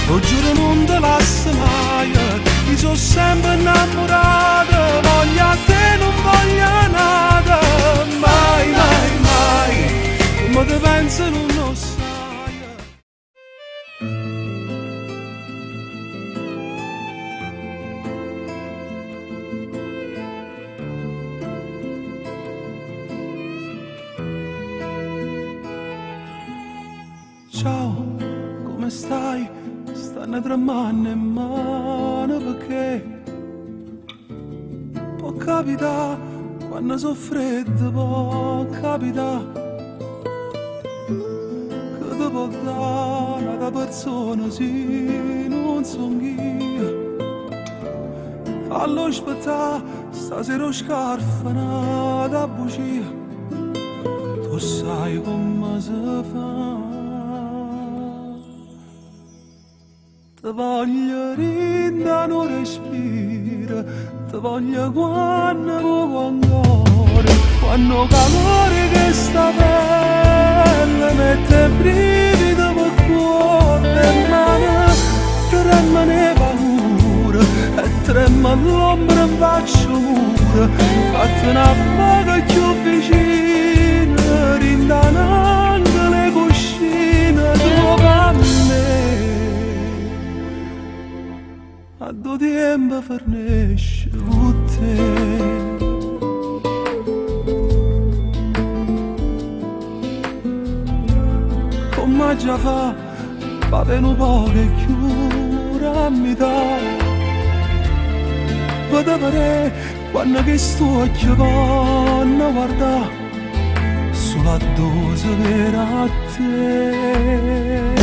lo giuro non te lascio mai, ti sono sempre innamorato, voglio a te non voglio nada, mai, mai, mai, come te penso non lo sai. Ciao, come stai? Stanno tremando in mano perché può capitare quando sono freddo, può capitare che ti può dare una persona sì, non sono io. Fallo aspettare, stasera scarfa da bugia, tu sai come si fa. Ti voglio rinda non respira, ti voglio quando ancora, quando calore che sta bella mette brivido per cuore e mano, trema ne paura e trema l'ombra in faccio mura, fatti una poca più vicina, rinda anche le cuscine, trova me. A due tempo fornisce con te. Come già fa, va bene un po' che chiura a metà. Vado a vedere quando che sto occhio vanno guarda, solo a dose per a te.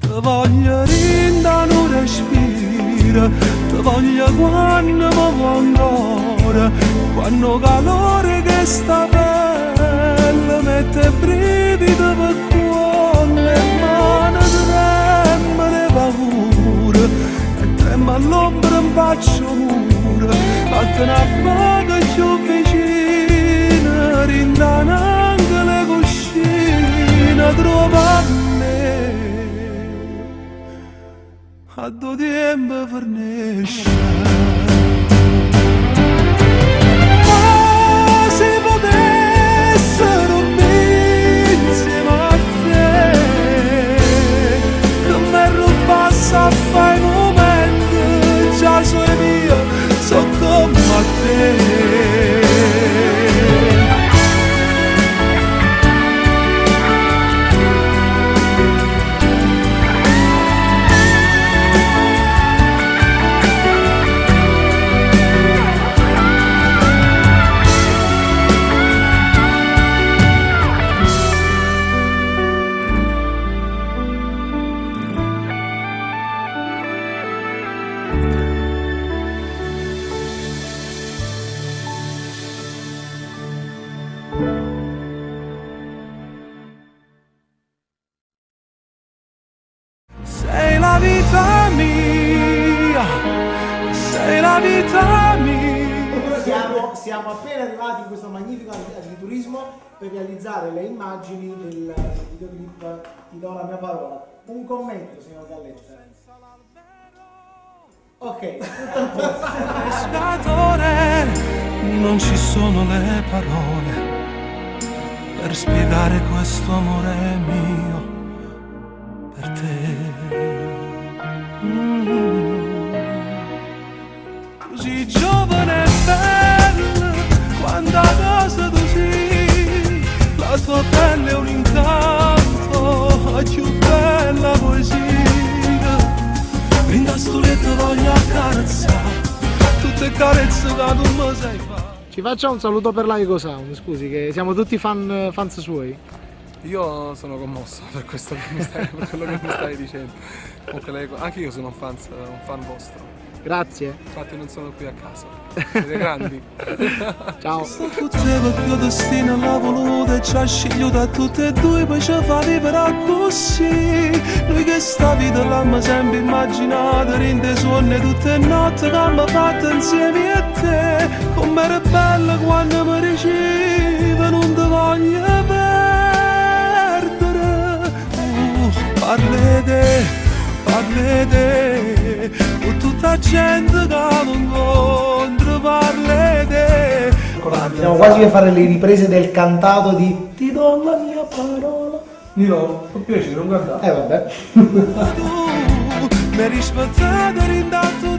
Ti voglio rinda non respira, ti voglio quando mi ancora, quando calore che sta bella mette brivido per cuore e mano trema ne paura e trema l'ombra in faccio mura, fatti una poca più vicina, rinda anche le cuscine, trova a due tempo fornisce. Ma se potessero insieme a te, che mi rubassi a fare i momenti, già sono mia, so come a te. Sei la vita mia, sei la vita mia. Siamo appena arrivati in questo magnifico agriturismo per realizzare le immagini del videoclip Ti do la mia parola. Un commento, signor Galletta. Ok, tutto a posto. Non ci sono le parole per spiegare questo amore mio per te. Così giovane e bella, quanta cosa tu sei, la tua pelle è un incanto, la più bella poesia. In sto letto voglio accarezzare tutte carezze che tu mi sai fare. Ci faccia un saluto per la Eco Sound, scusi, che siamo tutti fans suoi. Io sono commosso per questo per quello che mi stai dicendo. Comunque anche io sono un fan vostro. Grazie. Infatti non sono qui a casa. Siete grandi. Ciao. Poteva che destino l'ha voluta e ci ha scegliuto a tutte e due, poi ci fa libera così. Noi che sta vita l'abbiamo sempre immaginata, rinde sonne tutte le notti che abbiamo fatto insieme a te. Com'era bella quando mi diceva non ti voglio perdere. Parlerò parli te, con tutta gente che non incontro parli te. Stiamo quasi per fare le riprese del cantato di Ti do la mia parola. Io, con piacere, non guardate. Vabbè. Tu mi hai rispettato, rindato